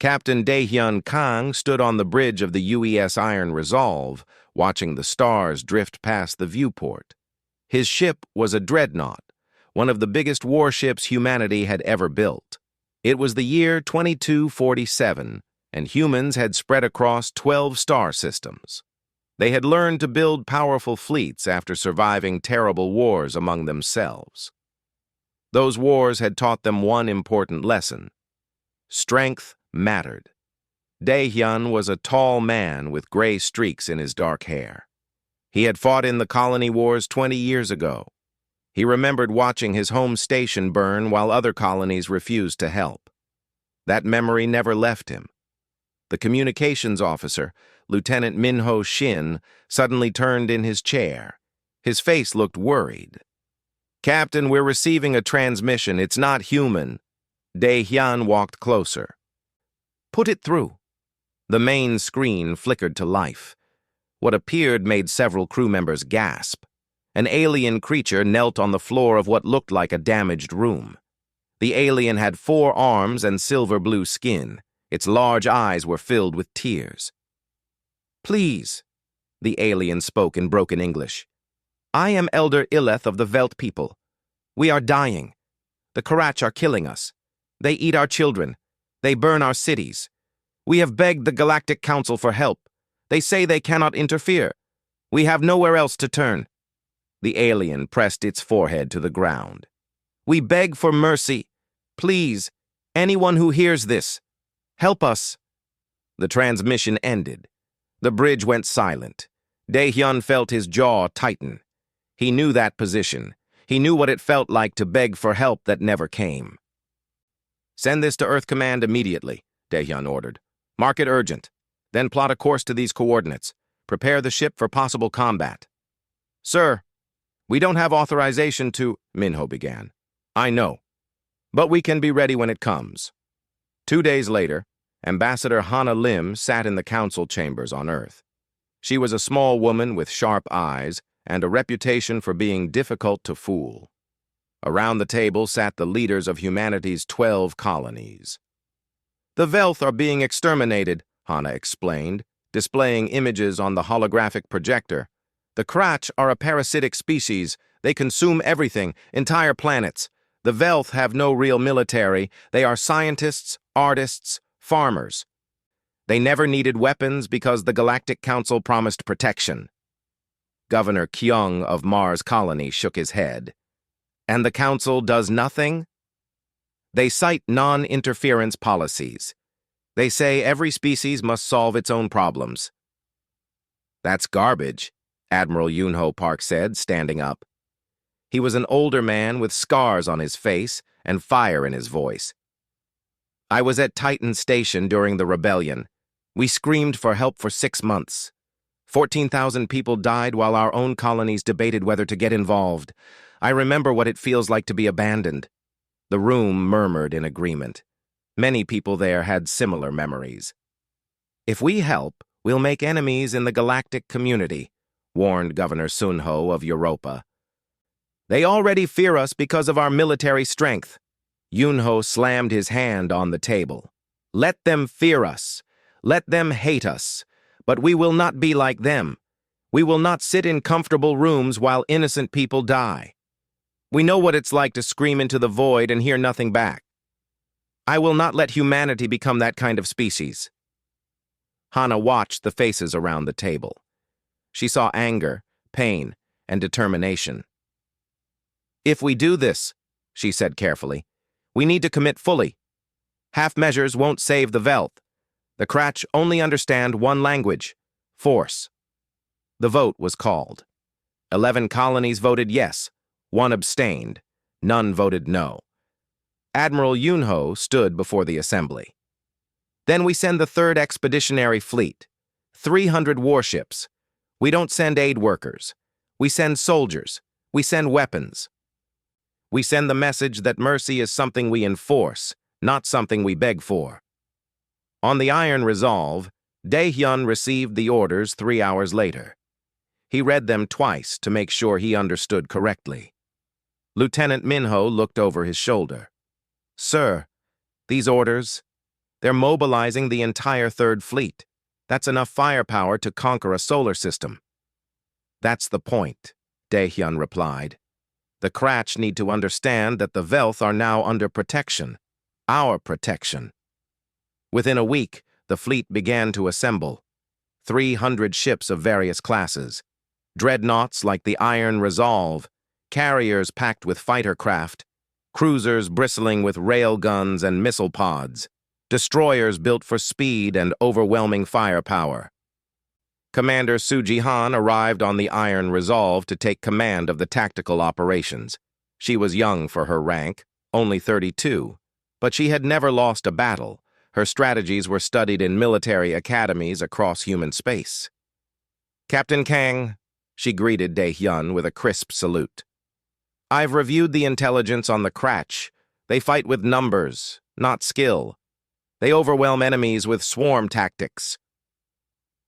Captain Dae-hyun Kang stood on the bridge of the UES Iron Resolve, watching the stars drift past the viewport. His ship was a dreadnought, one of the biggest warships humanity had ever built. It was the year 2247, and humans had spread across 12 star systems. They had learned to build powerful fleets after surviving terrible wars among themselves. Those wars had taught them one important lesson. Strength mattered. Dae-hyun was a tall man with gray streaks in his dark hair. He had fought in the colony wars 20 years ago. He remembered watching his home station burn while other colonies refused to help. That memory never left him. The communications officer, Lieutenant Minho Shin, suddenly turned in his chair. His face looked worried. "Captain, we're receiving a transmission. It's not human." Dae-hyun walked closer. "Put it through." The main screen flickered to life. What appeared made several crew members gasp. An alien creature knelt on the floor of what looked like a damaged room. The alien had 4 arms and silver-blue skin. Its large eyes were filled with tears. "Please," the alien spoke in broken English. "I am Elder Illeth of the Velt people. We are dying. The Karach are killing us. They eat our children. They burn our cities. We have begged the Galactic Council for help. They say they cannot interfere. We have nowhere else to turn." The alien pressed its forehead to the ground. "We beg for mercy. Please, anyone who hears this, help us." The transmission ended. The bridge went silent. Dae-hyun felt his jaw tighten. He knew that position. He knew what it felt like to beg for help that never came. "Send this to Earth Command immediately," Dae-hyun ordered. "Mark it urgent. Then plot a course to these coordinates. Prepare the ship for possible combat." "Sir, we don't have authorization to," Minho began. "I know. But we can be ready when it comes." 2 days later, Ambassador Hana Lim sat in the council chambers on Earth. She was a small woman with sharp eyes and a reputation for being difficult to fool. Around the table sat the leaders of humanity's 12 colonies. "The Velth are being exterminated," Hana explained, displaying images on the holographic projector. "The Karach are a parasitic species. They consume everything, entire planets. The Velth have no real military. They are scientists, artists, farmers. They never needed weapons because the Galactic Council promised protection." Governor Kyung of Mars Colony shook his head. "And the Council does nothing?" "They cite non-interference policies. They say every species must solve its own problems." "That's garbage," Admiral Yunho Park said, standing up. He was an older man with scars on his face and fire in his voice. "I was at Titan Station during the rebellion. We screamed for help for 6 months. 14,000 people died while our own colonies debated whether to get involved. I remember what it feels like to be abandoned." The room murmured in agreement. Many people there had similar memories. "If we help, we'll make enemies in the galactic community," warned Governor Sunho of Europa. "They already fear us because of our military strength." Yunho slammed his hand on the table. "Let them fear us. Let them hate us. But we will not be like them. We will not sit in comfortable rooms while innocent people die. We know what it's like to scream into the void and hear nothing back. I will not let humanity become that kind of species." Hana watched the faces around the table. She saw anger, pain, and determination. "If we do this," she said carefully, "we need to commit fully. Half measures won't save the Velth. The Karach only understand one language: force." The vote was called. 11 colonies voted yes, 1 abstained, none voted no. Admiral Yunho stood before the assembly. "Then we send the 3rd Expeditionary Fleet. 300 warships. We don't send aid workers. We send soldiers. We send weapons. We send the message that mercy is something we enforce, not something we beg for." On the Iron Resolve, Dae-hyun received the orders 3 hours later. He read them twice to make sure he understood correctly. Lieutenant Minho looked over his shoulder. "Sir, these orders, They're mobilizing the entire Third Fleet. That's enough firepower to conquer a solar system. That's the point, Daehyun replied. The Kratch need to understand that the Velth are now under protection. Our protection. Within a week, the fleet began to assemble. 300 ships of various classes. Dreadnoughts like the Iron Resolve, carriers packed with fighter craft, cruisers bristling with rail guns and missile pods, destroyers built for speed and overwhelming firepower. Commander Suji Han arrived on the Iron Resolve to take command of the tactical operations. She was young for her rank, only 32, but she had never lost a battle. Her strategies were studied in military academies across human space. Captain Kang, she greeted Daehyun with a crisp salute. I've reviewed the intelligence on the Kratch. They fight with numbers, not skill. They overwhelm enemies with swarm tactics.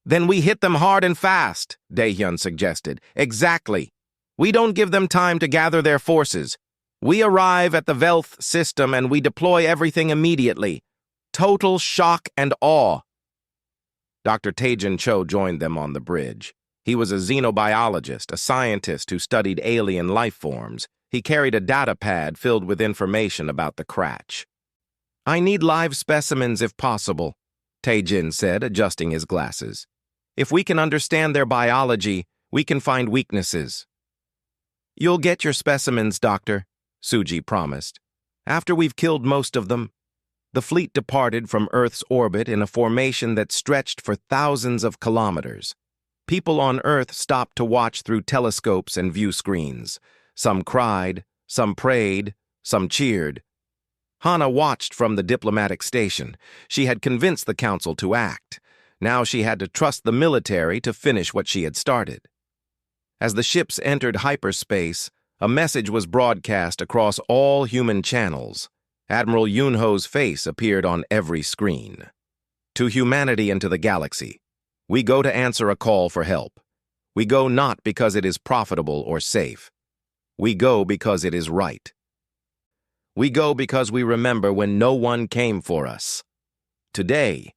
Then we hit them hard and fast, Daehyun suggested. Exactly. We don't give them time to gather their forces. We arrive at the Velth system and we deploy everything immediately. Total shock and awe. Dr. Taejin Cho joined them on the bridge. He was a xenobiologist, a scientist who studied alien life forms. He carried a data pad filled with information about the Kratch. I need live specimens if possible, Taejin said, adjusting his glasses. If we can understand their biology, we can find weaknesses. You'll get your specimens, Doctor, Suji promised. After we've killed most of them. The fleet departed from Earth's orbit in a formation that stretched for thousands of kilometers. People on Earth stopped to watch through telescopes and view screens. Some cried, some prayed, some cheered. Hana watched from the diplomatic station. She had convinced the council to act. Now she had to trust the military to finish what she had started. As the ships entered hyperspace, a message was broadcast across all human channels. Admiral Yunho's face appeared on every screen. To humanity and to the galaxy, we go to answer a call for help. We go not because it is profitable or safe. We go because it is right. We go because we remember when no one came for us. Today,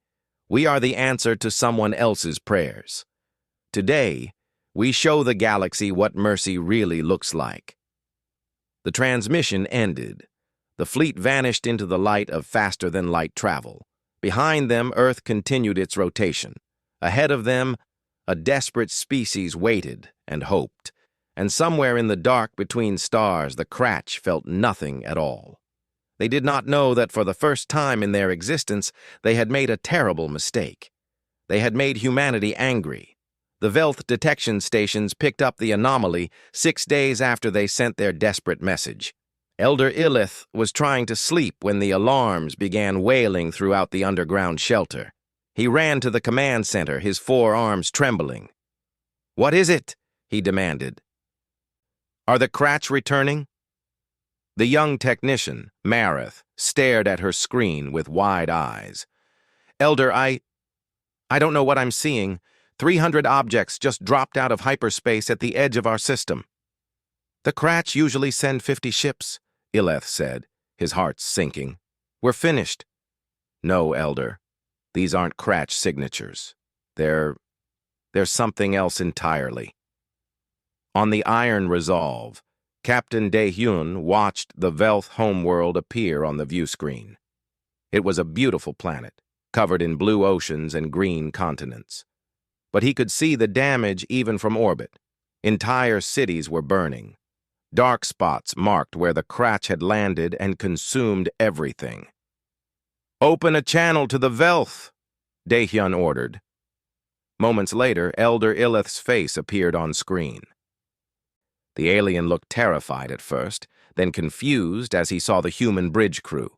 we are the answer to someone else's prayers. Today, we show the galaxy what mercy really looks like. The transmission ended. The fleet vanished into the light of faster-than-light travel. Behind them, Earth continued its rotation. Ahead of them, a desperate species waited and hoped. And somewhere in the dark between stars, the Kratch felt nothing at all. They did not know that for the first time in their existence, they had made a terrible mistake. They had made humanity angry. The Velth detection stations picked up the anomaly 6 days after they sent their desperate message. Elder Illith was trying to sleep when the alarms began wailing throughout the underground shelter. He ran to the command center, his forearms trembling. "What is it?" he demanded. "Are the Kratch returning?" The young technician, Marith, stared at her screen with wide eyes. "Elder, I don't know what I'm seeing. 300 objects just dropped out of hyperspace at the edge of our system." "The Kratch usually send 50 ships," Illith said, his heart sinking. "We're finished." "No, Elder. These aren't Kratch signatures. They're something else entirely." On the Iron Resolve, Captain Daehyun watched the Velth homeworld appear on the view screen. It was a beautiful planet, covered in blue oceans and green continents. But he could see the damage even from orbit. Entire cities were burning. Dark spots marked where the Kratch had landed and consumed everything. "Open a channel to the Velth," Daehyun ordered. Moments later, Elder Illith's face appeared on screen. The alien looked terrified at first, then confused as he saw the human bridge crew.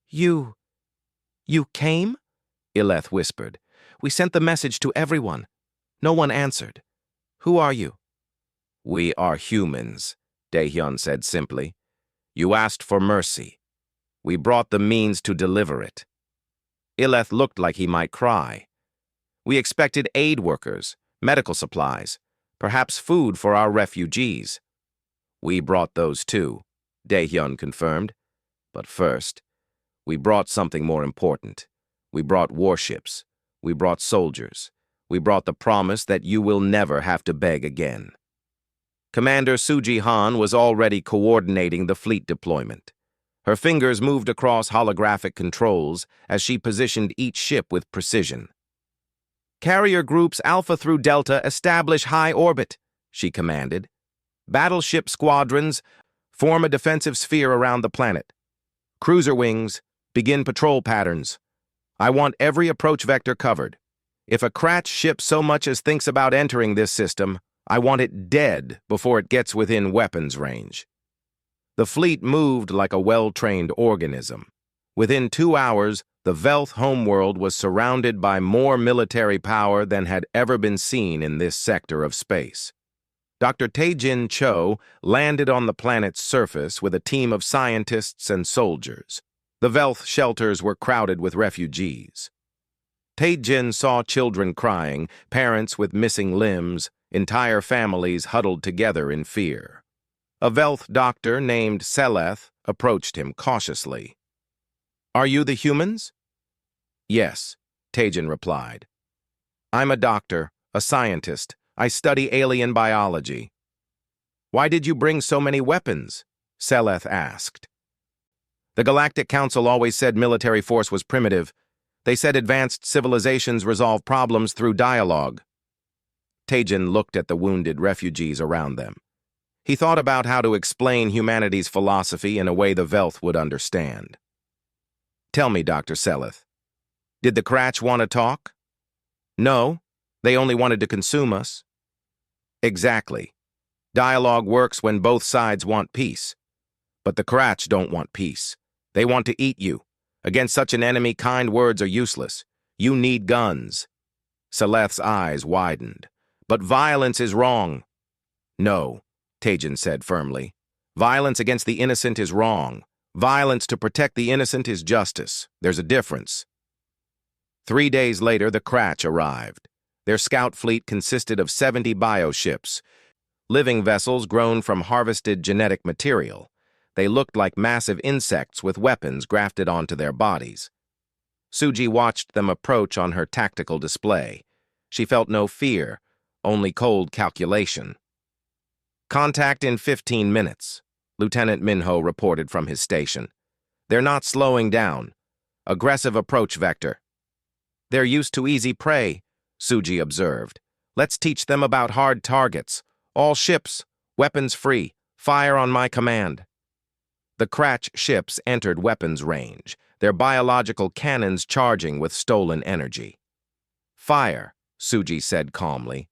You came?" Illith whispered. "We sent the message to everyone. No one answered. Who are you?" "We are humans," Daehyun said simply. "You asked for mercy. We brought the means to deliver it." Illith looked like he might cry. "We expected aid workers, medical supplies, perhaps food for our refugees." "We brought those too," Daehyun confirmed. "But first, We brought something more important. We brought warships. We brought soldiers. We brought the promise that you will never have to beg again. Commander Suji Han was already coordinating the fleet deployment. Her fingers moved across holographic controls as she positioned each ship with precision. "Carrier groups Alpha through Delta establish high orbit," she commanded. "Battleship squadrons form a defensive sphere around the planet. Cruiser wings begin patrol patterns. I want every approach vector covered. If a Kratch ship so much as thinks about entering this system, I want it dead before it gets within weapons range." The fleet moved like a well-trained organism. Within 2 hours, the Velth homeworld was surrounded by more military power than had ever been seen in this sector of space. Dr. Taejin Cho landed on the planet's surface with a team of scientists and soldiers. The Velth shelters were crowded with refugees. Taejin saw children crying, parents with missing limbs, entire families huddled together in fear. A Velth doctor named Seleth approached him cautiously. "Are you the humans?" "Yes," Taejin replied. "I'm a doctor, a scientist. I study alien biology." "Why did you bring so many weapons?" Seleth asked. "The Galactic Council always said military force was primitive. They said advanced civilizations resolve problems through dialogue." Taejin looked at the wounded refugees around them. He thought about how to explain humanity's philosophy in a way the Velth would understand. "Tell me, Dr. Seleth, did the Kratch want to talk?" "No, they only wanted to consume us." "Exactly. Dialogue works when both sides want peace. But the Kratch don't want peace. They want to eat you. Against such an enemy, kind words are useless. You need guns." Seleth's eyes widened. "But violence is wrong." "No," Taejin said firmly. "Violence against the innocent is wrong. Violence to protect the innocent is justice. There's a difference." 3 days later, the Kratch arrived. Their scout fleet consisted of 70 bioships, living vessels grown from harvested genetic material. They looked like massive insects with weapons grafted onto their bodies. Suji watched them approach on her tactical display. She felt no fear, only cold calculation. "Contact in 15 minutes, Lieutenant Minho reported from his station. "They're not slowing down. Aggressive approach vector." "They're used to easy prey," Suji observed. "Let's teach them about hard targets. All ships, weapons free. Fire on my command." The Kratch ships entered weapons range, their biological cannons charging with stolen energy. "Fire," Suji said calmly.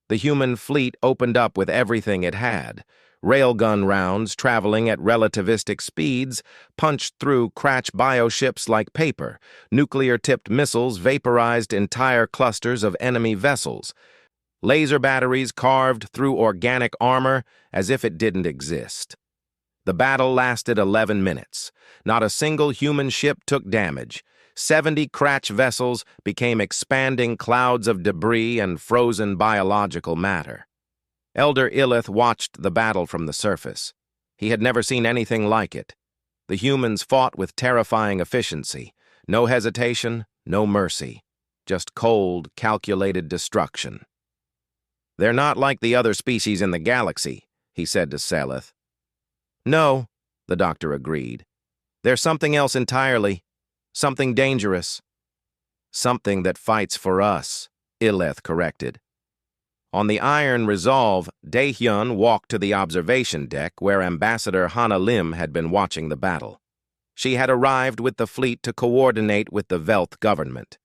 The human fleet opened up with everything it had. Railgun rounds, traveling at relativistic speeds, punched through Kratch bioships like paper. Nuclear-tipped missiles vaporized entire clusters of enemy vessels. Laser batteries carved through organic armor as if it didn't exist. The battle lasted 11 minutes. Not a single human ship took damage. 70 Kratch vessels became expanding clouds of debris and frozen biological matter. Elder Illith watched the battle from the surface. He had never seen anything like it. The humans fought with terrifying efficiency. No hesitation, no mercy. Just cold, calculated destruction. "They're not like the other species in the galaxy," he said to Seleth. "No," the doctor agreed. "They're something else entirely. Something dangerous." "Something that fights for us," Illith corrected. On the Iron Resolve, Daehyun walked to the observation deck where Ambassador Hana Lim had been watching the battle. She had arrived with the fleet to coordinate with the Velth government.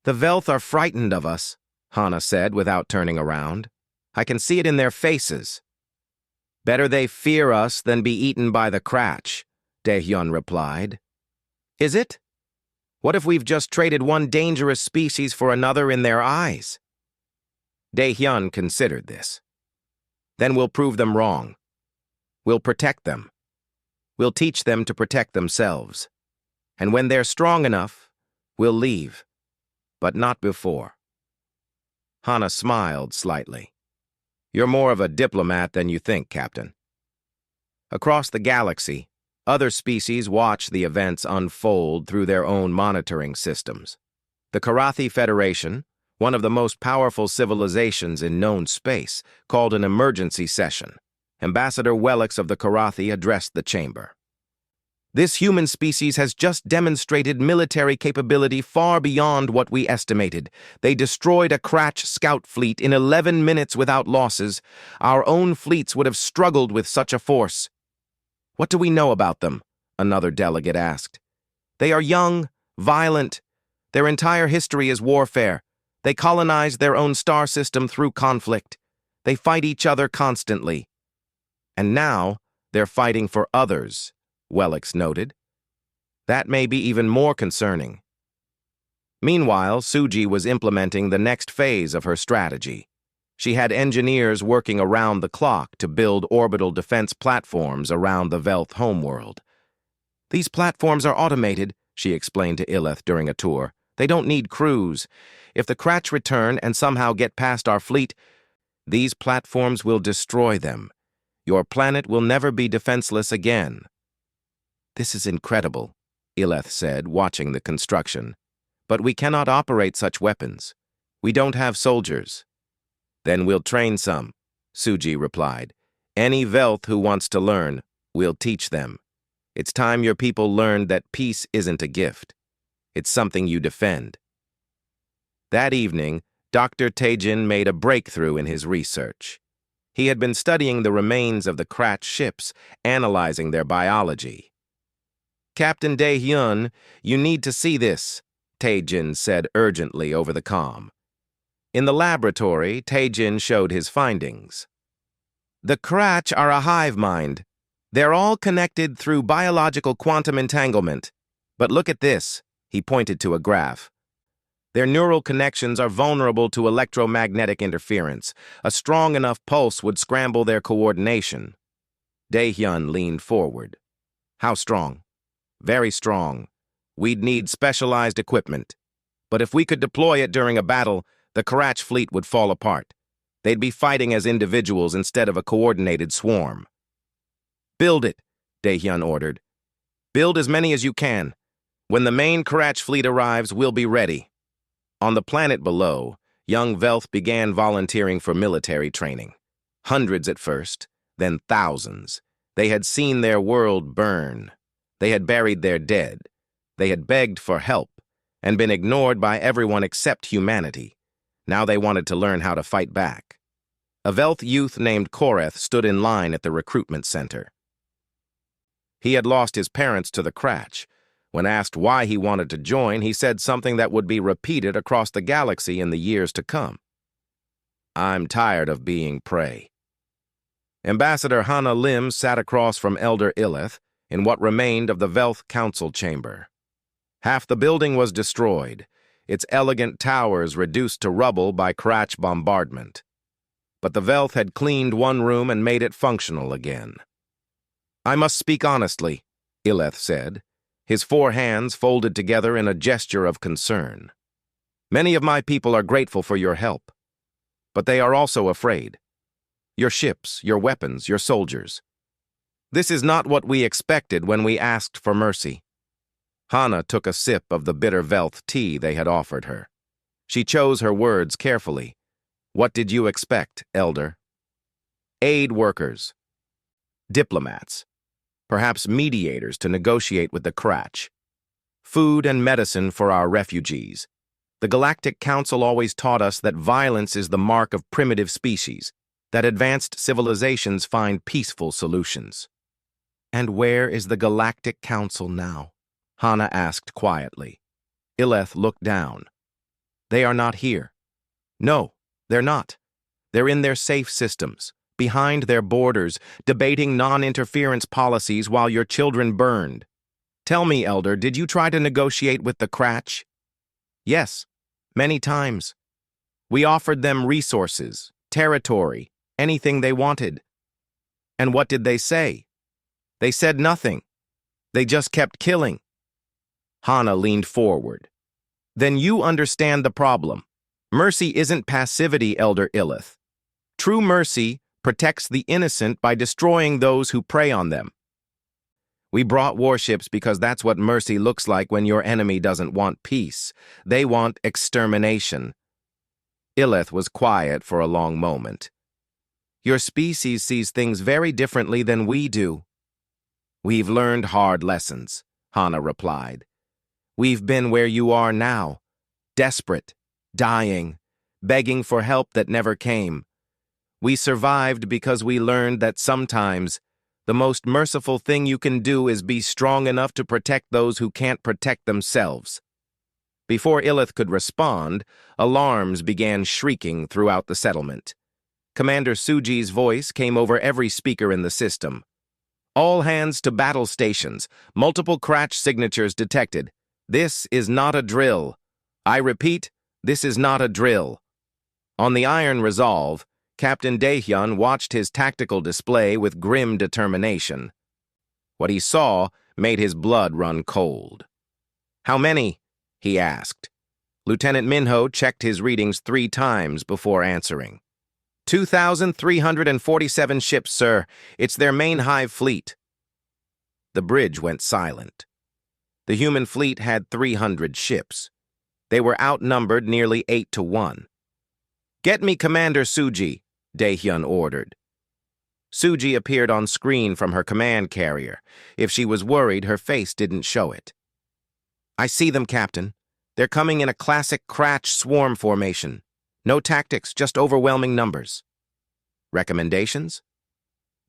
"The Velth are frightened of us," Hana said without turning around. "I can see it in their faces." "Better they fear us than be eaten by the Kratch," Daehyun replied. "Is it? What if we've just traded one dangerous species for another in their eyes?" Daehyun considered this. "Then we'll prove them wrong. We'll protect them. We'll teach them to protect themselves. And when they're strong enough, we'll leave. But not before." Hana smiled slightly. "You're more of a diplomat than you think, Captain." Across the galaxy, Other species watch the events unfold through their own monitoring systems. The Karathi Federation, one of the most powerful civilizations in known space, called an emergency session. Ambassador Wellix of the Karathi addressed the chamber. This human species has just demonstrated military capability far beyond what we estimated. They destroyed a Kratch scout fleet in 11 minutes without losses. Our own fleets would have struggled with such a force. What do we know about them? Another delegate asked. They are young, violent. Their entire history is warfare. They colonize their own star system through conflict. They fight each other constantly. And now, they're fighting for others, Wellix noted. That may be even more concerning. Meanwhile, Suji was implementing the next phase of her strategy. She had engineers working around the clock to build orbital defense platforms around the Velth homeworld. These platforms are automated, she explained to Illith during a tour. They don't need crews. If the Kratch return and somehow get past our fleet, these platforms will destroy them. Your planet will never be defenseless again. This is incredible, Illith said, watching the construction. But we cannot operate such weapons. We don't have soldiers. Then we'll train some, Suji replied. Any Velth who wants to learn, we'll teach them. It's time your people learned that peace isn't a gift. It's something you defend. That evening, Dr. Tejin made a breakthrough in his research. He had been studying the remains of the Kratch ships, analyzing their biology. Captain Dae-hyun, you need to see this, Taejin said urgently over the comm. In the laboratory, Taejin showed his findings. The Kratch are a hive mind. They're all connected through biological quantum entanglement. But look at this, he pointed to a graph. Their neural connections are vulnerable to electromagnetic interference. A strong enough pulse would scramble their coordination. Dae-hyun leaned forward. How strong? Very strong. We'd need specialized equipment. But if we could deploy it during a battle, the Kratch fleet would fall apart. They'd be fighting as individuals instead of a coordinated swarm. Build it, Dae-hyun ordered. Build as many as you can. When the main Kratch fleet arrives, we'll be ready. On the planet below, young Velth began volunteering for military training. Hundreds at first, then thousands. They had seen their world burn. They had buried their dead. They had begged for help and been ignored by everyone except humanity. Now they wanted to learn how to fight back. A Velth youth named Koreth stood in line at the recruitment center. He had lost his parents to the Kratch. When asked why he wanted to join, he said something that would be repeated across the galaxy in the years to come. I'm tired of being prey. Ambassador Hannah Lim sat across from Elder Illith in what remained of the Velth Council chamber. Half the building was destroyed, its elegant towers reduced to rubble by Kratch bombardment. But the Velth had cleaned one room and made it functional again. I must speak honestly, Illith said, his 4 hands folded together in a gesture of concern. Many of my people are grateful for your help, but they are also afraid. Your ships, your weapons, your soldiers. This is not what we expected when we asked for mercy. Hannah took a sip of the bitter Velth tea they had offered her. She chose her words carefully. What did you expect, Elder? Aid workers. Diplomats. Perhaps mediators to negotiate with the Kratch. Food and medicine for our refugees. The Galactic Council always taught us that violence is the mark of primitive species, that advanced civilizations find peaceful solutions. And where is the Galactic Council now? Hannah asked quietly. Illith looked down. They are not here. No, they're not. They're in their safe systems, behind their borders, debating non-interference policies while your children burned. Tell me, Elder, did you try to negotiate with the Kratch? Yes, many times. We offered them resources, territory, anything they wanted. And what did they say? They said nothing. They just kept killing. Hannah leaned forward. Then you understand the problem. Mercy isn't passivity, Elder Illith. True mercy protects the innocent by destroying those who prey on them. We brought warships because that's what mercy looks like when your enemy doesn't want peace. They want extermination. Illith was quiet for a long moment. Your species sees things very differently than we do. We've learned hard lessons, Hana replied. We've been where you are now, desperate, dying, begging for help that never came. We survived because we learned that sometimes the most merciful thing you can do is be strong enough to protect those who can't protect themselves. Before Illith could respond, alarms began shrieking throughout the settlement. Commander Suji's voice came over every speaker in the system. All hands to battle stations. Multiple crash signatures detected. This is not a drill. I repeat, this is not a drill. On the Iron Resolve, Captain Daehyun watched his tactical display with grim determination. What he saw made his blood run cold. How many? He asked. Lieutenant Minho checked his readings 3 times before answering. 2,347 ships, sir. It's their main hive fleet. The bridge went silent. The human fleet had 300 ships. They were outnumbered nearly 8-1. Get me Commander Suji, Daehyun ordered. Suji appeared on screen from her command carrier. If she was worried, her face didn't show it. I see them, Captain. They're coming in a classic crash swarm formation. No tactics, just overwhelming numbers. Recommendations?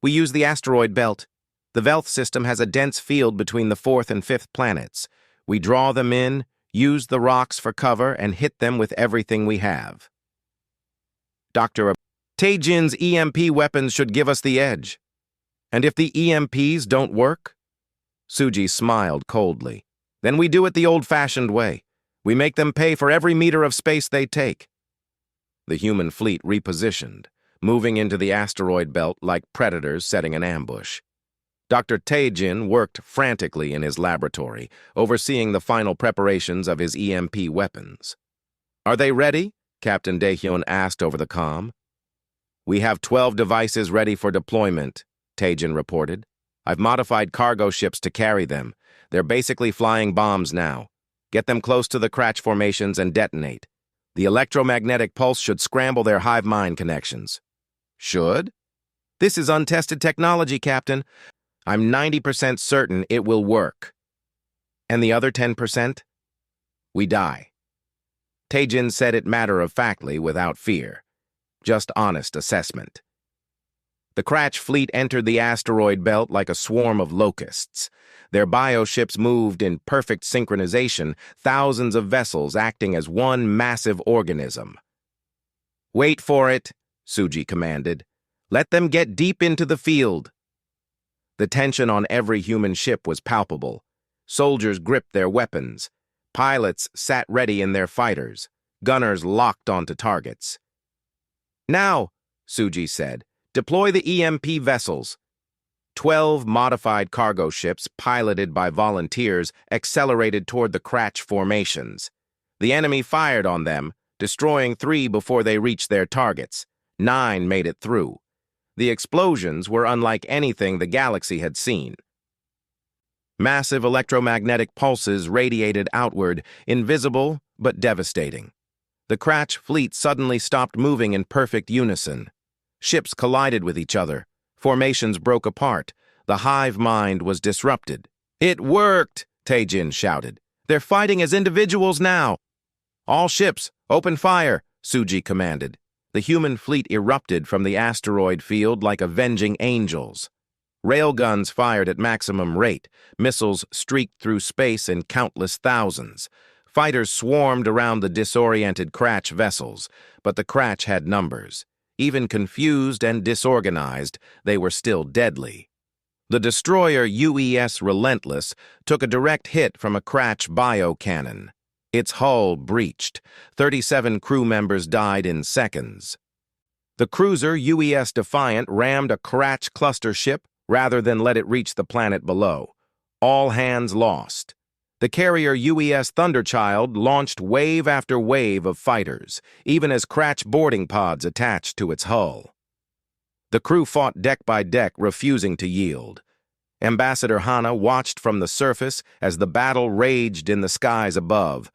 We use the asteroid belt. The Velth system has a dense field between the 4th and 5th planets. We draw them in, use the rocks for cover, and hit them with everything we have. Dr. Taejin's EMP weapons should give us the edge. And if the EMPs don't work? Suji smiled coldly. Then we do it the old-fashioned way. We make them pay for every meter of space they take. The human fleet repositioned, moving into the asteroid belt like predators setting an ambush. Dr. Taejin worked frantically in his laboratory, overseeing the final preparations of his EMP weapons. Are they ready? Captain Daehyun asked over the comm. We have 12 devices ready for deployment, Taejin reported. I've modified cargo ships to carry them. They're basically flying bombs now. Get them close to the crash formations and detonate. The electromagnetic pulse should scramble their hive mind connections. Should? This is untested technology, Captain. I'm 90% certain it will work. And the other 10%? We die. Taejin said it matter-of-factly without fear. Just honest assessment. The crash fleet entered the asteroid belt like a swarm of locusts. Their bioships moved in perfect synchronization, thousands of vessels acting as one massive organism. Wait for it, Suji commanded. Let them get deep into the field. The tension on every human ship was palpable. Soldiers gripped their weapons. Pilots sat ready in their fighters. Gunners locked onto targets. Now, Suji said, deploy the EMP vessels. 12 modified cargo ships, piloted by volunteers, accelerated toward the crash formations. The enemy fired on them, destroying 3 before they reached their targets. 9 made it through. The explosions were unlike anything the galaxy had seen. Massive electromagnetic pulses radiated outward, invisible but devastating. The crash fleet suddenly stopped moving in perfect unison. Ships collided with each other. Formations broke apart. The hive mind was disrupted. It worked, Taejin shouted. They're fighting as individuals now. All ships, open fire, Suji commanded. The human fleet erupted from the asteroid field like avenging angels. Railguns fired at maximum rate. Missiles streaked through space in countless thousands. Fighters swarmed around the disoriented crash vessels, but the crash had numbers. Even confused and disorganized, they were still deadly. The destroyer UES Relentless took a direct hit from a crash bio-cannon. Its hull breached. 37 crew members died in seconds. The cruiser UES Defiant rammed a crash cluster ship rather than let it reach the planet below. All hands lost. The carrier UES Thunderchild launched wave after wave of fighters, even as crash boarding pods attached to its hull. The crew fought deck by deck, refusing to yield. Ambassador Hana watched from the surface as the battle raged in the skies above.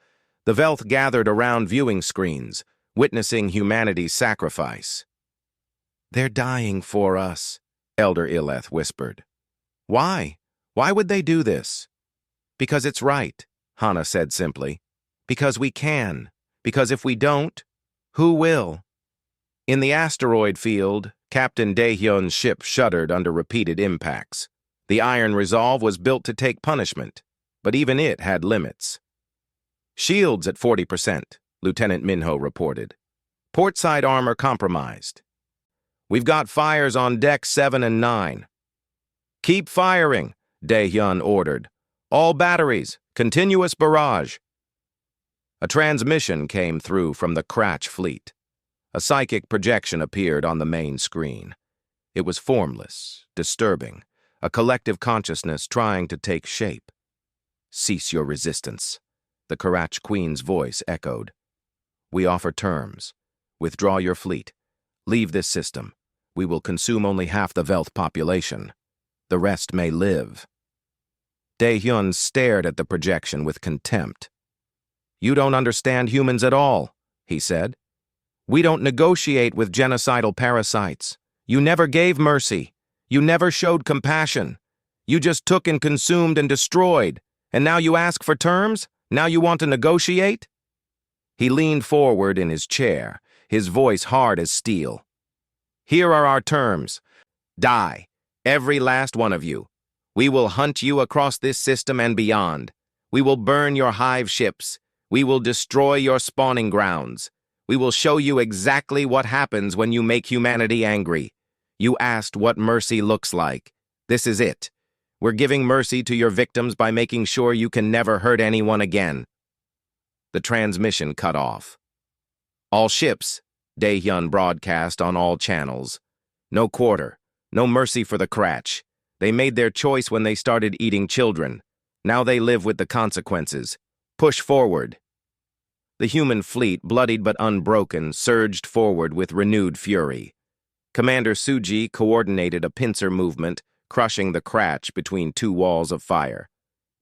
The Velth gathered around viewing screens, witnessing humanity's sacrifice. "They're dying for us," Elder Illeth whispered. "Why? Why would they do this?" "Because it's right," Hana said simply. "Because we can. Because if we don't, who will?" In the asteroid field, Captain Daehyun's ship shuddered under repeated impacts. The Iron Resolve was built to take punishment, but even it had limits. "Shields at 40%, Lieutenant Minho reported. "Portside armor compromised. We've got fires on deck 7 and 9. "Keep firing," Daehyun ordered. "All batteries, continuous barrage." A transmission came through from the Kratch fleet. A psychic projection appeared on the main screen. It was formless, disturbing, a collective consciousness trying to take shape. "Cease your resistance," the Kratch Queen's voice echoed. "We offer terms. Withdraw your fleet. Leave this system. We will consume only half the Velth population. The rest may live." Daehyun stared at the projection with contempt. "You don't understand humans at all," he said. "We don't negotiate with genocidal parasites. You never gave mercy. You never showed compassion. You just took and consumed and destroyed. And now you ask for terms? Now you want to negotiate?" He leaned forward in his chair, his voice hard as steel. "Here are our terms. Die, every last one of you. We will hunt you across this system and beyond. We will burn your hive ships. We will destroy your spawning grounds. We will show you exactly what happens when you make humanity angry. You asked what mercy looks like. This is it. We're giving mercy to your victims by making sure you can never hurt anyone again." The transmission cut off. "All ships," Daehyun broadcast on all channels. "No quarter, no mercy for the Kratch. They made their choice when they started eating children. Now they live with the consequences. Push forward." The human fleet, bloodied but unbroken, surged forward with renewed fury. Commander Suji coordinated a pincer movement, crushing the Kratch between two walls of fire.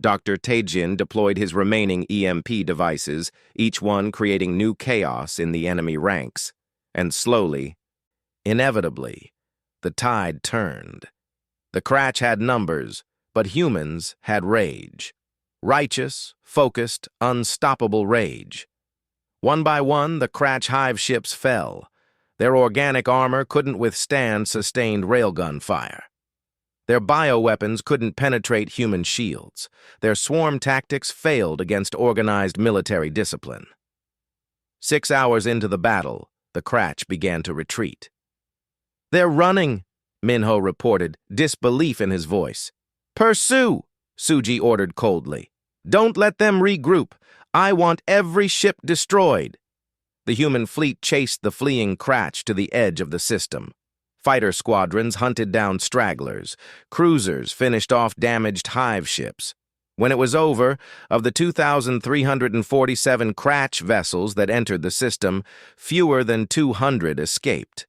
Dr. Taejin deployed his remaining EMP devices, each one creating new chaos in the enemy ranks. And slowly, inevitably, the tide turned. The Kratch had numbers, but humans had rage. Righteous, focused, unstoppable rage. One by one, the Kratch hive ships fell. Their organic armor couldn't withstand sustained railgun fire. Their bioweapons couldn't penetrate human shields. Their swarm tactics failed against organized military discipline. 6 hours into the battle, the Kratch began to retreat. "They're running," Minho reported, disbelief in his voice. "Pursue," Suji ordered coldly. "Don't let them regroup. I want every ship destroyed." The human fleet chased the fleeing Kratch to the edge of the system. Fighter squadrons hunted down stragglers. Cruisers finished off damaged hive ships. When it was over, of the 2,347 Kratch vessels that entered the system, fewer than 200 escaped.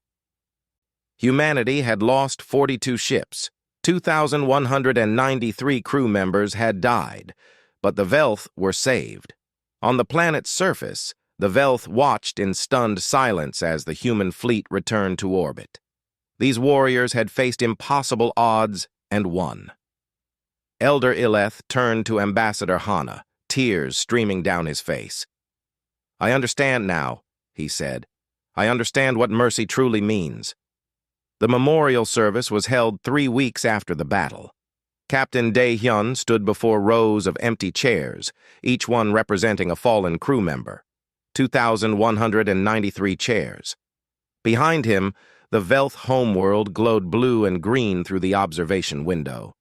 Humanity had lost 42 ships. 2,193 crew members had died, but the Velth were saved. On the planet's surface, the Velth watched in stunned silence as the human fleet returned to orbit. These warriors had faced impossible odds and won. Elder Illeth turned to Ambassador Hana, tears streaming down his face. "I understand now," he said. "I understand what mercy truly means." The memorial service was held 3 weeks after the battle. Captain Daehyun stood before rows of empty chairs, each one representing a fallen crew member. 2,193 chairs. Behind him, the Velth homeworld glowed blue and green through the observation window.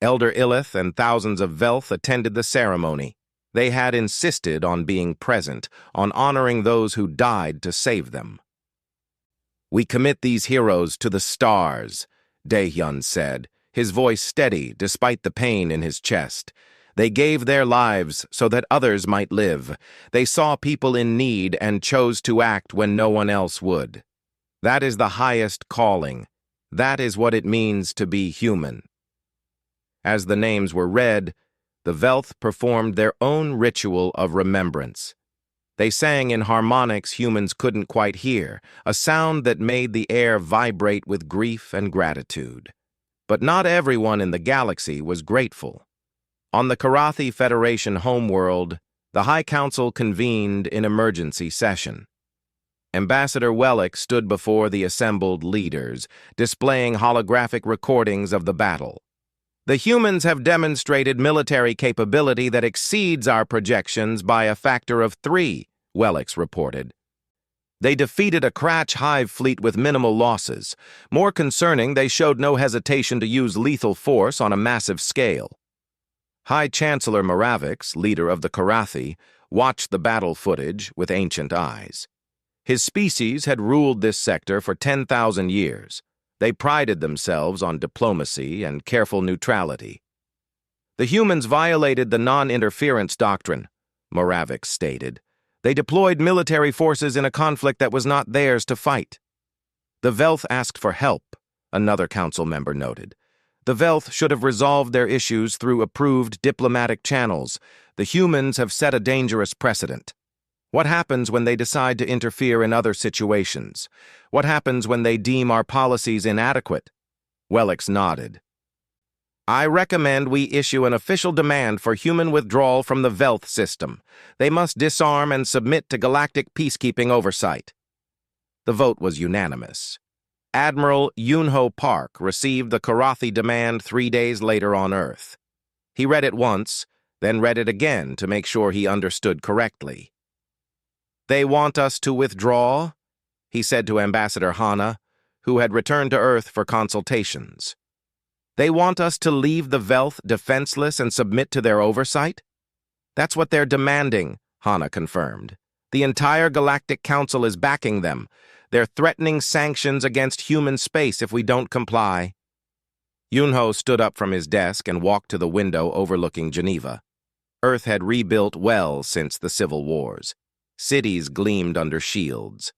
Elder Illeth and thousands of Velth attended the ceremony. They had insisted on being present, on honoring those who died to save them. "We commit these heroes to the stars," Daehyun said, his voice steady despite the pain in his chest. "They gave their lives so that others might live. They saw people in need and chose to act when no one else would. That is the highest calling. That is what it means to be human." As the names were read, the Velth performed their own ritual of remembrance. They sang in harmonics humans couldn't quite hear, a sound that made the air vibrate with grief and gratitude. But not everyone in the galaxy was grateful. On the Karathi Federation homeworld, the High Council convened in emergency session. Ambassador Wellick stood before the assembled leaders, displaying holographic recordings of the battle. The humans have demonstrated military capability that exceeds our projections by a factor of 3, Wellick reported. They defeated a Kratch hive fleet with minimal losses. More concerning, they showed no hesitation to use lethal force on a massive scale. High Chancellor Moravix, leader of the Karathi, watched the battle footage with ancient eyes. His species had ruled this sector for 10,000 years. They prided themselves on diplomacy and careful neutrality. The humans violated the non-interference doctrine, Moravix stated. They deployed military forces in a conflict that was not theirs to fight. The Velth asked for help, another council member noted. The Velth should have resolved their issues through approved diplomatic channels. The humans have set a dangerous precedent. What happens when they decide to interfere in other situations? What happens when they deem our policies inadequate? Wellick nodded. I recommend we issue an official demand for human withdrawal from the Velth system. They must disarm and submit to galactic peacekeeping oversight. The vote was unanimous. Admiral Yunho Park received the Karathi demand 3 days later on Earth. He read it once, then read it again to make sure he understood correctly. They want us to withdraw, he said to Ambassador Hana, who had returned to Earth for consultations. They want us to leave the Velth defenseless and submit to their oversight? That's what they're demanding, Hana confirmed. The entire Galactic Council is backing them. They're threatening sanctions against human space if we don't comply. Yunho stood up from his desk and walked to the window overlooking Geneva. Earth had rebuilt well since the Civil Wars. Cities gleamed under shields.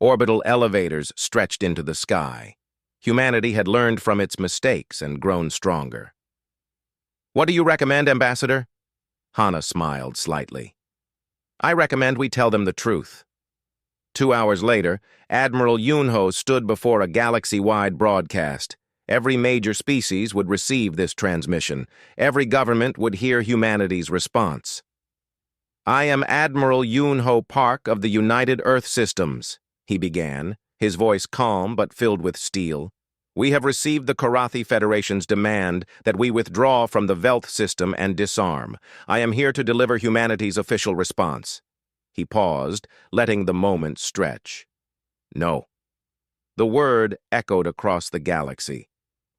Orbital elevators stretched into the sky. Humanity had learned from its mistakes and grown stronger. What do you recommend, Ambassador? Hana smiled slightly. I recommend we tell them the truth. 2 hours later, Admiral Yunho stood before a galaxy-wide broadcast. Every major species would receive this transmission. Every government would hear humanity's response. I am Admiral Yunho Park of the United Earth Systems, he began, his voice calm but filled with steel. We have received the Karathi Federation's demand that we withdraw from the Velth system and disarm. I am here to deliver humanity's official response. He paused, letting the moment stretch. No. The word echoed across the galaxy.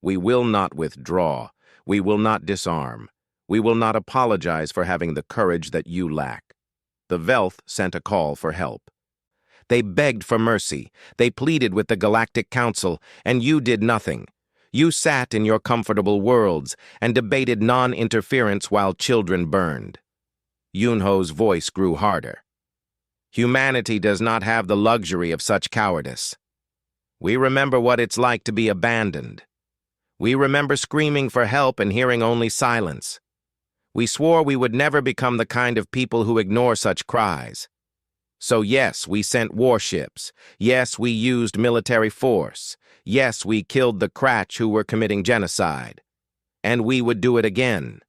We will not withdraw. We will not disarm. We will not apologize for having the courage that you lack. The Velth sent a call for help. They begged for mercy. They pleaded with the Galactic Council, and you did nothing. You sat in your comfortable worlds and debated non-interference while children burned. Yunho's voice grew harder. Humanity does not have the luxury of such cowardice. We remember what it's like to be abandoned. We remember screaming for help and hearing only silence. We swore we would never become the kind of people who ignore such cries. So yes, we sent warships. Yes, we used military force. Yes, we killed the Kratch who were committing genocide. And we would do it again.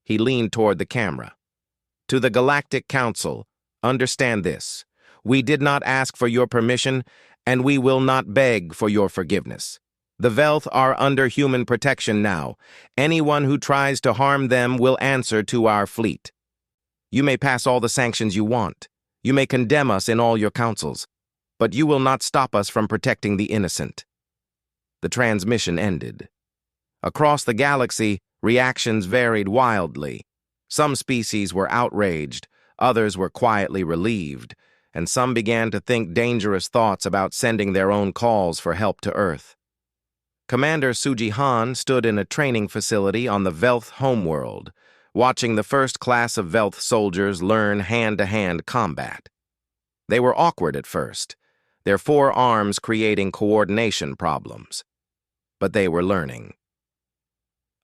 He leaned toward the camera. To the Galactic Council, understand this. We did not ask for your permission, and we will not beg for your forgiveness. The Velth are under human protection now. Anyone who tries to harm them will answer to our fleet. You may pass all the sanctions you want. You may condemn us in all your councils, but you will not stop us from protecting the innocent. The transmission ended. Across the galaxy, reactions varied wildly. Some species were outraged, others were quietly relieved, and some began to think dangerous thoughts about sending their own calls for help to Earth. Commander Suji Han stood in a training facility on the Velth homeworld, watching the first class of Velth soldiers learn hand-to-hand combat. They were awkward at first, their 4 arms creating coordination problems. But they were learning.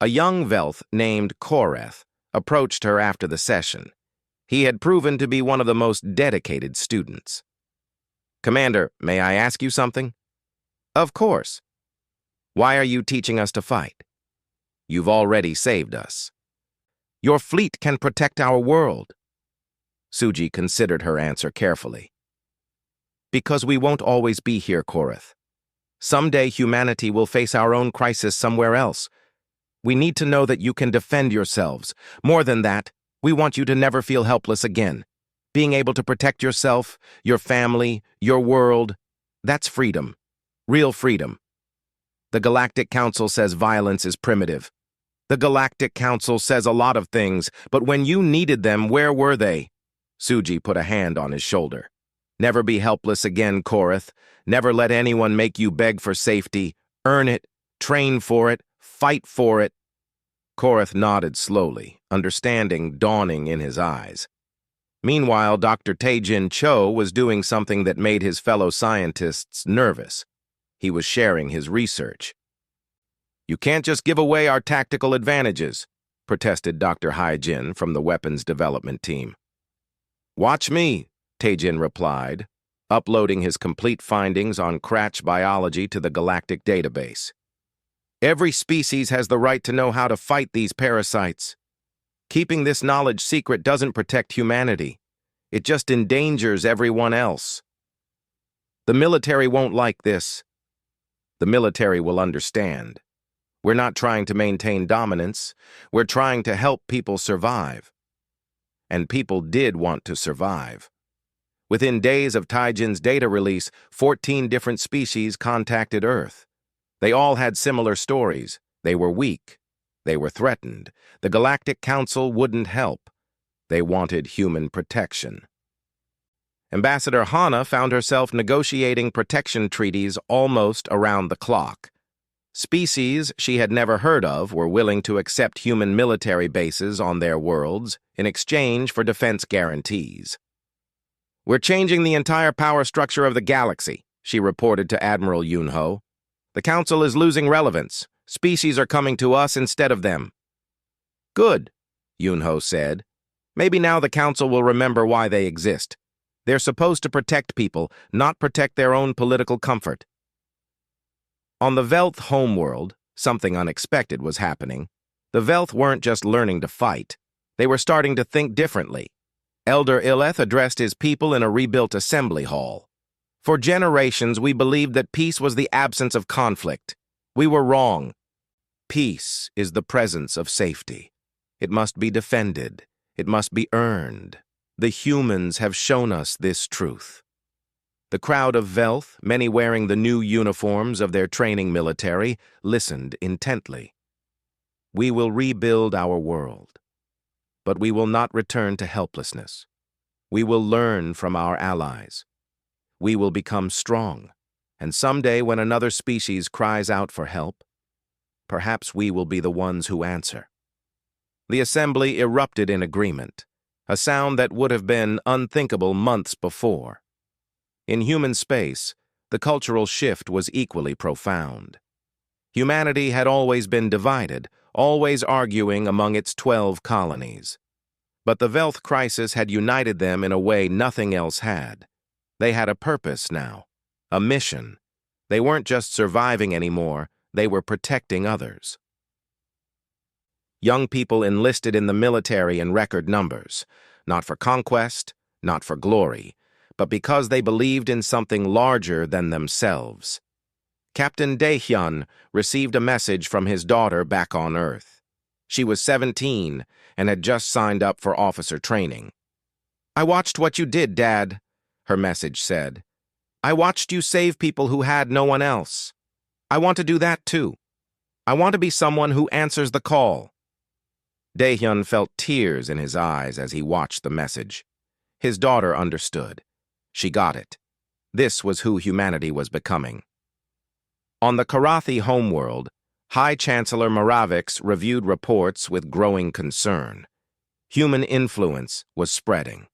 A young Velth named Koreth approached her after the session. He had proven to be one of the most dedicated students. "Commander, may I ask you something?" "Of course." "Why are you teaching us to fight?" "You've already saved us." "Your fleet can protect our world." Suji considered her answer carefully. "Because we won't always be here, Koreth. Someday humanity will face our own crisis somewhere else. We need to know that you can defend yourselves. More than that, we want you to never feel helpless again. Being able to protect yourself, your family, your world, that's freedom. Real freedom. The Galactic Council says violence is primitive. The Galactic Council says a lot of things, but when you needed them, where were they?" Suji put a hand on his shoulder. "Never be helpless again, Koreth. Never let anyone make you beg for safety. Earn it, train for it, fight for it." Koreth nodded slowly, understanding dawning in his eyes. Meanwhile, Dr. Taejin Cho was doing something that made his fellow scientists nervous. He was sharing his research. "You can't just give away our tactical advantages," protested Dr. Haijin from the weapons development team. "Watch me," Taejin replied, uploading his complete findings on Kratch biology to the Galactic database. "Every species has the right to know how to fight these parasites. Keeping this knowledge secret doesn't protect humanity. It just endangers everyone else. The military won't like this. The military will understand. We're not trying to maintain dominance. We're trying to help people survive." And people did want to survive. Within days of Taijin's data release, 14 different species contacted Earth. They all had similar stories. They were weak. They were threatened. The Galactic Council wouldn't help. They wanted human protection. Ambassador Hana found herself negotiating protection treaties almost around the clock. Species she had never heard of were willing to accept human military bases on their worlds in exchange for defense guarantees. "We're changing the entire power structure of the galaxy," she reported to Admiral Yunho. "The Council is losing relevance. Species are coming to us instead of them." "Good," Yunho said. "Maybe now the Council will remember why they exist. They're supposed to protect people, not protect their own political comfort." On the Velth homeworld, something unexpected was happening. The Velth weren't just learning to fight. They were starting to think differently. Elder Illeth addressed his people in a rebuilt assembly hall. "For generations, we believed that peace was the absence of conflict. We were wrong. Peace is the presence of safety. It must be defended. It must be earned. The humans have shown us this truth." The crowd of Velth, many wearing the new uniforms of their training military, listened intently. "We will rebuild our world. But we will not return to helplessness. We will learn from our allies. We will become strong, and someday when another species cries out for help, perhaps we will be the ones who answer." The assembly erupted in agreement, a sound that would have been unthinkable months before. In human space, the cultural shift was equally profound. Humanity had always been divided, always arguing among its 12 colonies. But the Velth crisis had united them in a way nothing else had. They had a purpose now, a mission. They weren't just surviving anymore, they were protecting others. Young people enlisted in the military in record numbers, not for conquest, not for glory, but because they believed in something larger than themselves. Captain Daehyun received a message from his daughter back on Earth. She was 17 and had just signed up for officer training. "I watched what you did, Dad," her message said. "I watched you save people who had no one else. I want to do that too. I want to be someone who answers the call." Daehyun felt tears in his eyes as he watched the message. His daughter understood. She got it. This was who humanity was becoming. On the Karathi homeworld, High Chancellor Moravix reviewed reports with growing concern. Human influence was spreading.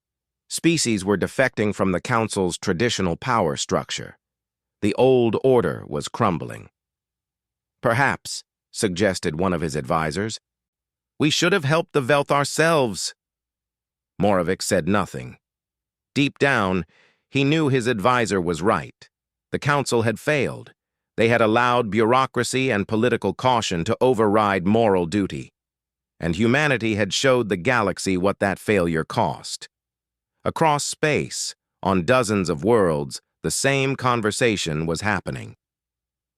Species were defecting from the Council's traditional power structure. The old order was crumbling. "Perhaps," suggested one of his advisors. We should have helped the Velth ourselves. Moravik said nothing. Deep down, he knew his advisor was right. The council had failed. They had allowed bureaucracy and political caution to override moral duty. And humanity had showed the galaxy what that failure cost. Across space, on dozens of worlds, the same conversation was happening.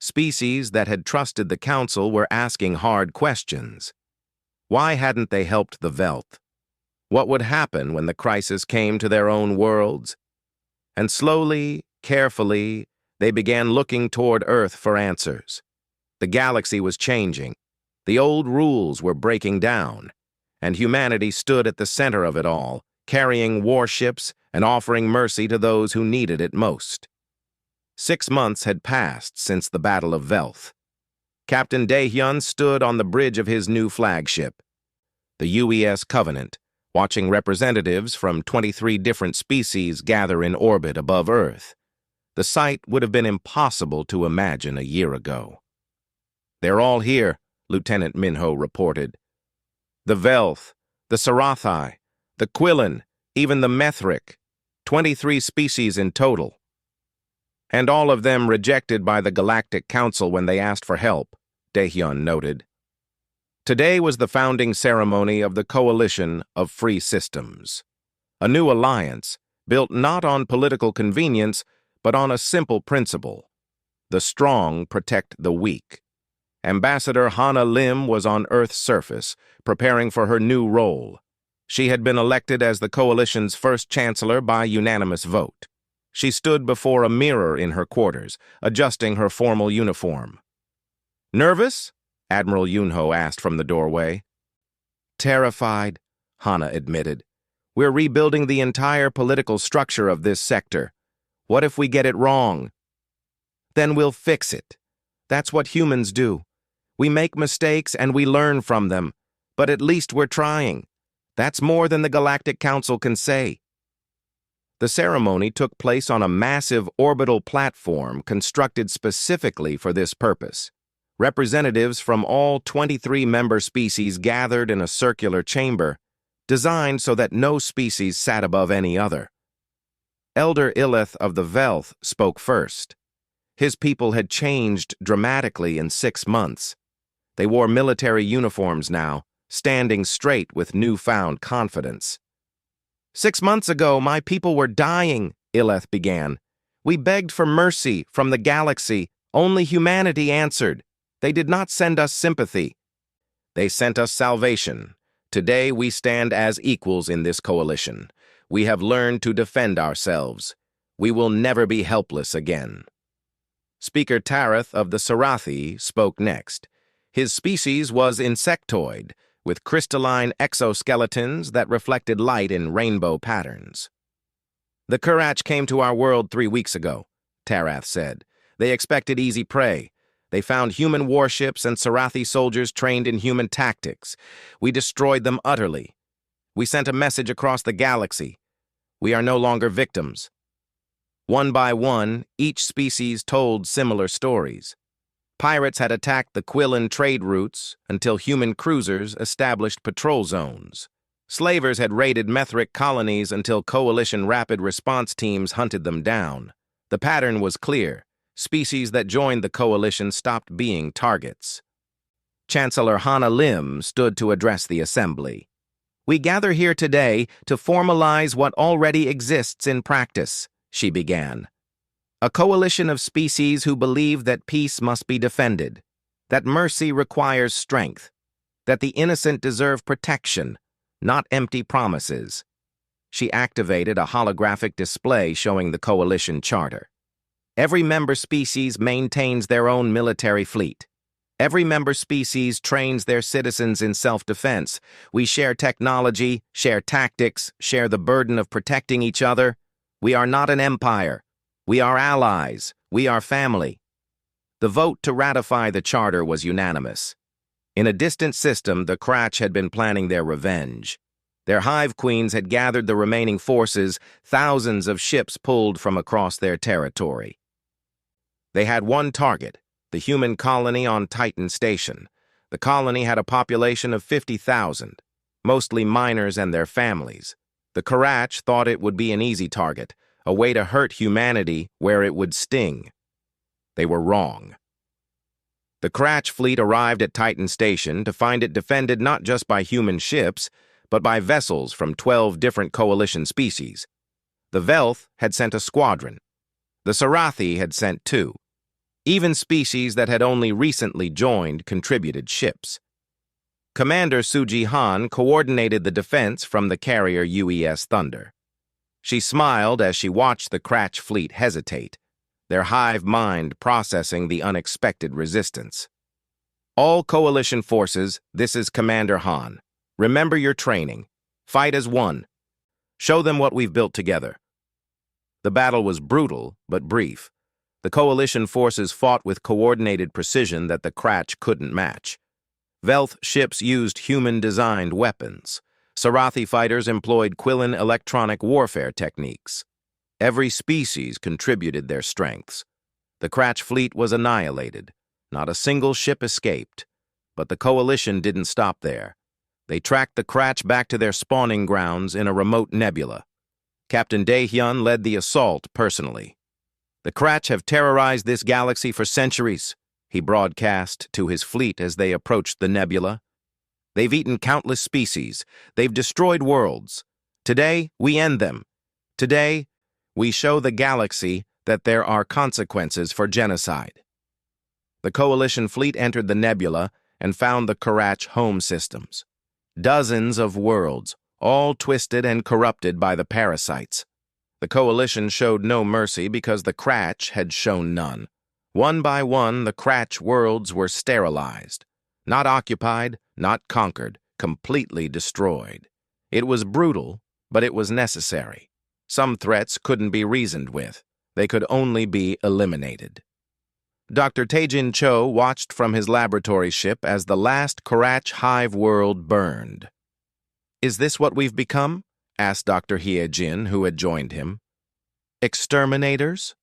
Species that had trusted the council were asking hard questions. Why hadn't they helped the Velth? What would happen when the crisis came to their own worlds? And slowly, carefully, they began looking toward Earth for answers. The galaxy was changing. The old rules were breaking down, and humanity stood at the center of it all, carrying warships and offering mercy to those who needed it most. 6 months had passed since the Battle of Velth. Captain Daehyun stood on the bridge of his new flagship, the UES Covenant, watching representatives from 23 different species gather in orbit above Earth. The sight would have been impossible to imagine a year ago. They're all here, Lieutenant Minho reported. The Velth, the Sarathai, the Quillen, even the Methric, 23 species in total. And all of them rejected by the Galactic Council when they asked for help, Daehyun noted. Today was the founding ceremony of the Coalition of Free Systems, a new alliance built not on political convenience, but on a simple principle: the strong protect the weak. Ambassador Hana Lim was on Earth's surface, preparing for her new role. She had been elected as the Coalition's first chancellor by unanimous vote. She stood before a mirror in her quarters, adjusting her formal uniform. Nervous? Admiral Yunho asked from the doorway. Terrified, Hana admitted. We're rebuilding the entire political structure of this sector. What if we get it wrong? Then we'll fix it. That's what humans do. We make mistakes and we learn from them, but at least we're trying. That's more than the Galactic Council can say. The ceremony took place on a massive orbital platform constructed specifically for this purpose. Representatives from all 23 member species gathered in a circular chamber, designed so that no species sat above any other. Elder Illith of the Velth spoke first. His people had changed dramatically in 6 months. They wore military uniforms now, standing straight with newfound confidence. 6 months ago, my people were dying, Illith began. We begged for mercy from the galaxy. Only humanity answered. They did not send us sympathy. They sent us salvation. Today we stand as equals in this coalition. We have learned to defend ourselves. We will never be helpless again. Speaker Tarath of the Sarathi spoke next. His species was insectoid, with crystalline exoskeletons that reflected light in rainbow patterns. The Kurach came to our world 3 weeks ago, Tarath said. They expected easy prey. They found human warships and Sarathi soldiers trained in human tactics. We destroyed them utterly. We sent a message across the galaxy. We are no longer victims. One by one, each species told similar stories. Pirates had attacked the Quillen trade routes until human cruisers established patrol zones. Slavers had raided Methric colonies until Coalition rapid response teams hunted them down. The pattern was clear. Species that joined the Coalition stopped being targets. Chancellor Hana Lim stood to address the assembly. We gather here today to formalize what already exists in practice, she began. A coalition of species who believe that peace must be defended, that mercy requires strength, that the innocent deserve protection, not empty promises. She activated a holographic display showing the Coalition Charter. Every member species maintains their own military fleet. Every member species trains their citizens in self-defense. We share technology, share tactics, share the burden of protecting each other. We are not an empire. We are allies. We are family. The vote to ratify the charter was unanimous. In a distant system, the Krach had been planning their revenge. Their hive queens had gathered the remaining forces, thousands of ships pulled from across their territory. They had one target, the human colony on Titan Station. The colony had a population of 50,000, mostly miners and their families. The Karach thought it would be an easy target, a way to hurt humanity where it would sting. They were wrong. The Karach fleet arrived at Titan Station to find it defended not just by human ships, but by vessels from 12 different coalition species. The Velth had sent a squadron. The Sarathi had sent 2. Even species that had only recently joined contributed ships. Commander Suji Han coordinated the defense from the carrier UES Thunder. She smiled as she watched the Karach fleet hesitate, their hive mind processing the unexpected resistance. All coalition forces, this is Commander Han. Remember your training. Fight as one. Show them what we've built together. The battle was brutal, but brief. The coalition forces fought with coordinated precision that the Karach couldn't match. Velth ships used human-designed weapons. Sarathi fighters employed Quillan electronic warfare techniques. Every species contributed their strengths. The Karach fleet was annihilated. Not a single ship escaped. But the coalition didn't stop there. They tracked the Karach back to their spawning grounds in a remote nebula. Captain Daehyun led the assault personally. The Karach have terrorized this galaxy for centuries, he broadcast to his fleet as they approached the nebula. They've eaten countless species. They've destroyed worlds. Today, we end them. Today, we show the galaxy that there are consequences for genocide. The coalition fleet entered the nebula and found the Karach home systems. Dozens of worlds, all twisted and corrupted by the parasites. The coalition showed no mercy because the Karach had shown none. One by one, the Karach worlds were sterilized. Not occupied, not conquered, completely destroyed. It was brutal, but it was necessary. Some threats couldn't be reasoned with. They could only be eliminated. Dr. Taejin Cho watched from his laboratory ship as the last Karach hive world burned. "Is this what we've become?" asked Dr. Hye-jin, who had joined him. "Exterminators?"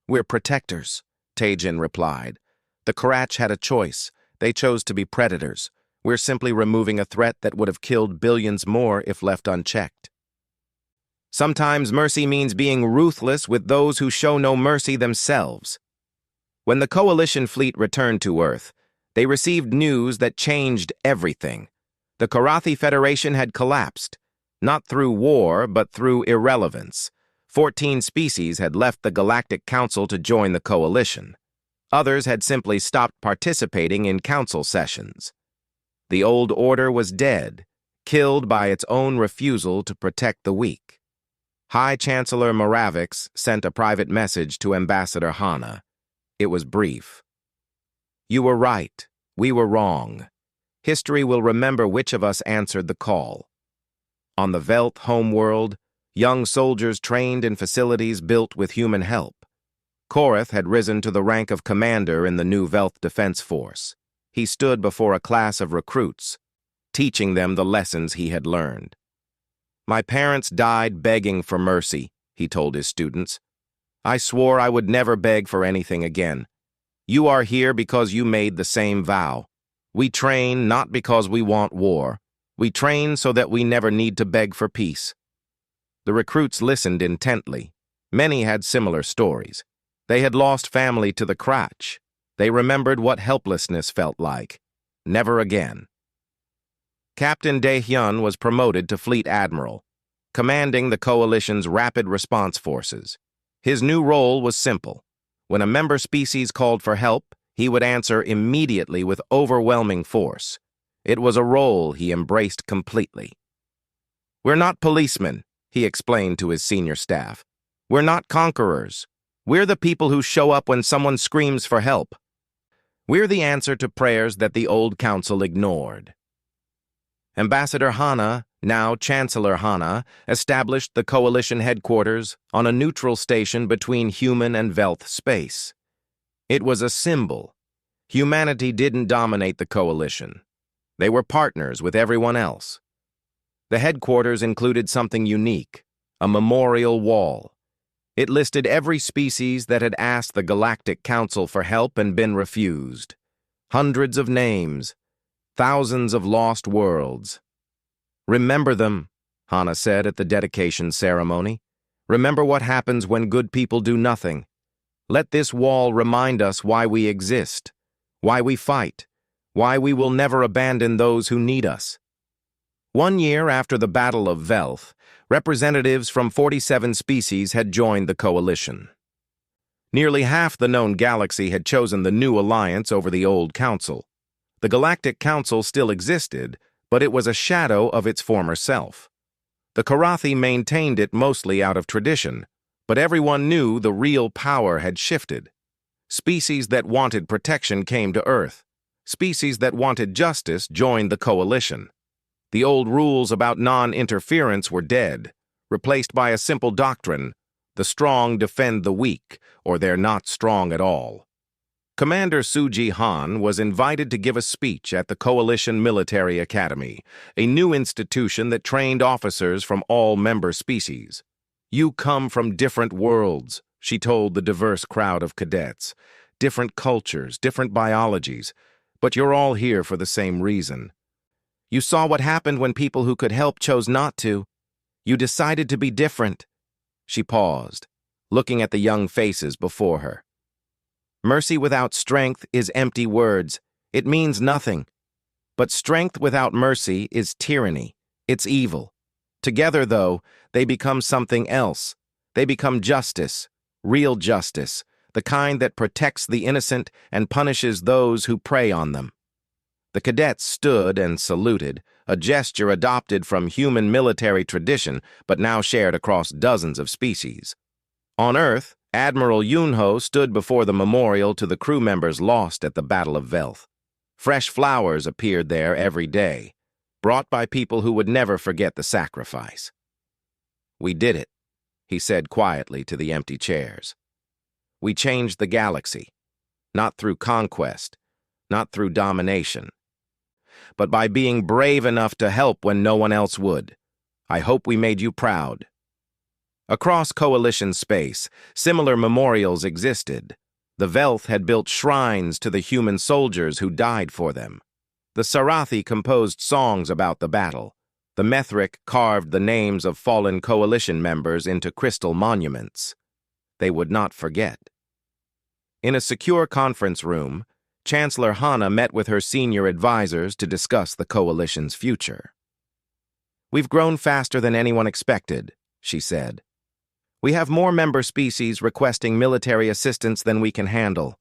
"We're protectors," Taejin replied. "The Karach had a choice. They chose to be predators. We're simply removing a threat that would have killed billions more if left unchecked." Sometimes mercy means being ruthless with those who show no mercy themselves. When the coalition fleet returned to Earth, they received news that changed everything. The Karathi Federation had collapsed, not through war, but through irrelevance. 14 species had left the Galactic Council to join the coalition. Others had simply stopped participating in council sessions. The old order was dead, killed by its own refusal to protect the weak. High Chancellor Moravix sent a private message to Ambassador Hana. It was brief. "You were right. We were wrong. History will remember which of us answered the call." On the Velth homeworld, young soldiers trained in facilities built with human help. Korath had risen to the rank of commander in the new Velth Defense Force. He stood before a class of recruits, teaching them the lessons he had learned. "My parents died begging for mercy," he told his students. "I swore I would never beg for anything again. You are here because you made the same vow. We train not because we want war. We train so that we never need to beg for peace." The recruits listened intently. Many had similar stories. They had lost family to the Karach. They remembered what helplessness felt like. Never again. Captain Daehyun was promoted to Fleet Admiral, commanding the Coalition's Rapid Response Forces. His new role was simple. When a member species called for help, he would answer immediately with overwhelming force. It was a role he embraced completely. "We're not policemen," he explained to his senior staff. "We're not conquerors. We're the people who show up when someone screams for help. We're the answer to prayers that the old council ignored." Ambassador Hana, now Chancellor Hana, established the coalition headquarters on a neutral station between human and Velth space. It was a symbol. Humanity didn't dominate the coalition. They were partners with everyone else. The headquarters included something unique, a memorial wall. It listed every species that had asked the Galactic Council for help and been refused. Hundreds of names, Thousands of lost worlds. Remember them, Hana said at the dedication ceremony. Remember what happens when good people do nothing. Let this wall remind us why we exist, why we fight, why we will never abandon those who need us. 1 year after the Battle of Velth, representatives from 47 species had joined the coalition. Nearly half the known galaxy had chosen the new alliance over the old council. The Galactic Council still existed, but it was a shadow of its former self. The Karathi maintained it mostly out of tradition, but everyone knew the real power had shifted. Species that wanted protection came to Earth. Species that wanted justice joined the coalition. The old rules about non-interference were dead, replaced by a simple doctrine: the strong defend the weak, or they're not strong at all. Commander Suji Han was invited to give a speech at the Coalition Military Academy, a new institution that trained officers from all member species. "You come from different worlds," she told the diverse crowd of cadets. "Different cultures, different biologies, but you're all here for the same reason. You saw what happened when people who could help chose not to. You decided to be different." She paused, looking at the young faces before her. "Mercy without strength is empty words. It means nothing. But strength without mercy is tyranny. It's evil. Together, though, they become something else. They become justice, real justice, the kind that protects the innocent and punishes those who prey on them." The cadets stood and saluted, a gesture adopted from human military tradition but now shared across dozens of species. On Earth, Admiral Yunho stood before the memorial to the crew members lost at the Battle of Velth. Fresh flowers appeared there every day, brought by people who would never forget the sacrifice. "We did it," he said quietly to the empty chairs. "We changed the galaxy, not through conquest, not through domination, but by being brave enough to help when no one else would. I hope we made you proud." Across coalition space, similar memorials existed. The Velth had built shrines to the human soldiers who died for them. The Sarathi composed songs about the battle. The Methric carved the names of fallen coalition members into crystal monuments. They would not forget. In a secure conference room, Chancellor Hana met with her senior advisors to discuss the coalition's future. "We've grown faster than anyone expected," she said. "We have more member species requesting military assistance than we can handle.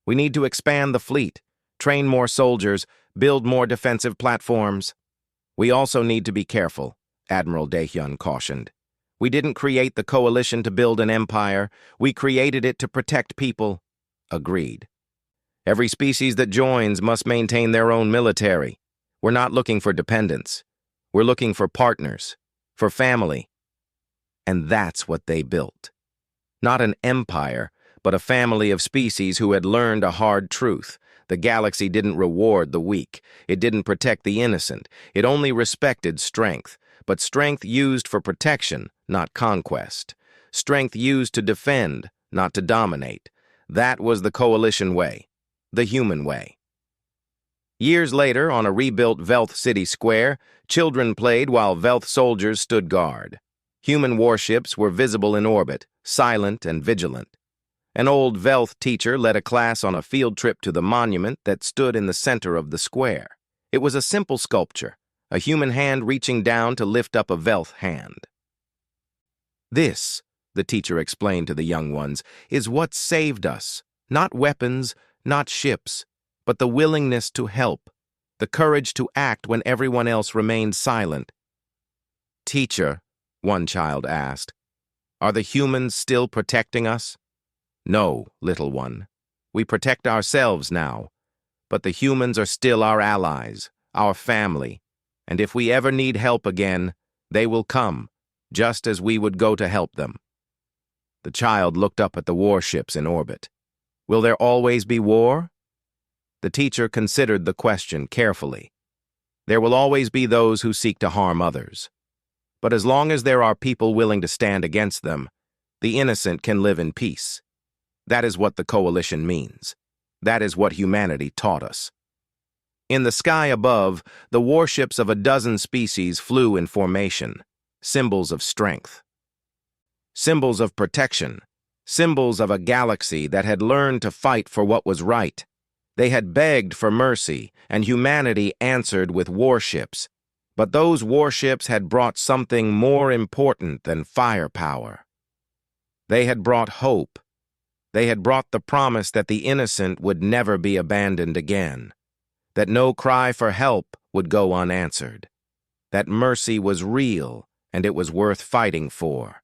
We need to expand the fleet, train more soldiers, build more defensive platforms. We also need to be careful," Admiral Daehyun cautioned. "We didn't create the coalition to build an empire. We created it to protect people." Agreed. "Every species that joins must maintain their own military. We're not looking for dependents. We're looking for partners, for family." And that's what they built. Not an empire, but a family of species who had learned a hard truth. The galaxy didn't reward the weak. It didn't protect the innocent. It only respected strength, but strength used for protection, not conquest. Strength used to defend, not to dominate. That was the coalition way, the human way. Years later, on a rebuilt Velth City Square, children played while Velth soldiers stood guard. Human warships were visible in orbit, silent and vigilant. An old Velth teacher led a class on a field trip to the monument that stood in the center of the square. It was a simple sculpture, a human hand reaching down to lift up a Velth hand. "This," the teacher explained to the young ones, "is what saved us. Not weapons, not ships, but the willingness to help, the courage to act when everyone else remained silent." "Teacher," one child asked, "are the humans still protecting us?" "No, little one. We protect ourselves now, but the humans are still our allies, our family, and if we ever need help again, they will come, just as we would go to help them." The child looked up at the warships in orbit. "Will there always be war?" The teacher considered the question carefully. "There will always be those who seek to harm others. But as long as there are people willing to stand against them, the innocent can live in peace. That is what the coalition means. That is what humanity taught us." In the sky above, the warships of a dozen species flew in formation, symbols of strength, symbols of protection, symbols of a galaxy that had learned to fight for what was right. They had begged for mercy, and humanity answered with warships. But those warships had brought something more important than firepower. They had brought hope. They had brought the promise that the innocent would never be abandoned again, that no cry for help would go unanswered, that mercy was real and it was worth fighting for.